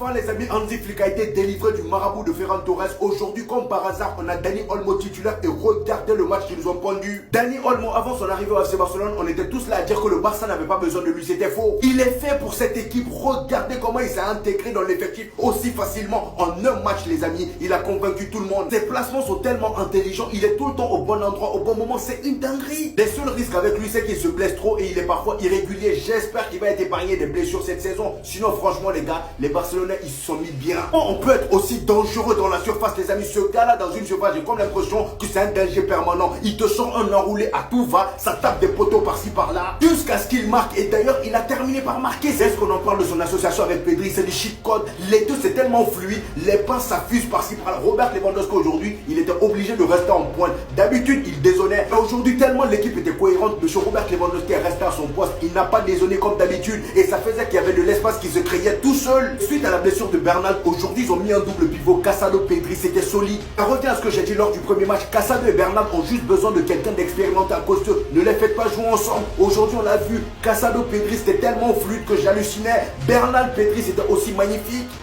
Enfin les amis, Hansi Flick a été délivré du marabout de Ferran Torres. Aujourd'hui, comme par hasard, on a Dani Olmo titulaire et regardez le match qu'ils nous ont pondu. Dani Olmo, avant son arrivée au FC Barcelone, on était tous là à dire que le Barça n'avait pas besoin de lui, c'était faux. Il est fait pour cette équipe, regardez comment il s'est intégré dans l'effectif aussi facilement. En un match les amis, il a convaincu tout le monde. Ses placements sont tellement intelligents, il est tout le temps au bon endroit, au bon moment, c'est une dinguerie. Les seuls risques avec lui, c'est qu'il se blesse trop et il est parfois irrégulier. J'espère qu'il va être épargné des blessures cette saison. Sinon franchement les gars, les Barcelonais ils se sont mis bien. On peut être aussi dangereux dans la surface les amis. Ce gars là dans une surface, j'ai comme l'impression que c'est un danger permanent. Il te sort un enroulé à tout va, ça tape des poteaux par-ci par-là jusqu'à ce qu'il marque. Et d'ailleurs il a terminé par marquer. C'est ce qu'on en parle de son association avec Pedri, c'est du cheat code. Les deux c'est tellement fluide, les passes s'affusent par-ci par-là. Robert Lewandowski aujourd'hui il était obligé de rester en pointe. D'habitude il dézonnait, mais aujourd'hui tellement l'équipe était cohérente, monsieur Robert Lewandowski est resté à son poste. Il n'a pas dézonné comme d'habitude et ça faisait qu'il y avait de l'espace qui se créait tout seul. Suite à la blessure de Bernal, aujourd'hui ils ont mis un double pivot, Casado Pedri, c'était solide. Ça revient à ce que j'ai dit lors du premier match, Casado et Bernal ont juste besoin de quelqu'un d'expérimenté à costaud. Ne les faites pas jouer ensemble. Aujourd'hui on l'a vu, Casado Pedri c'était tellement fluide que j'hallucinais. Bernal Pedri c'était aussi magnifique.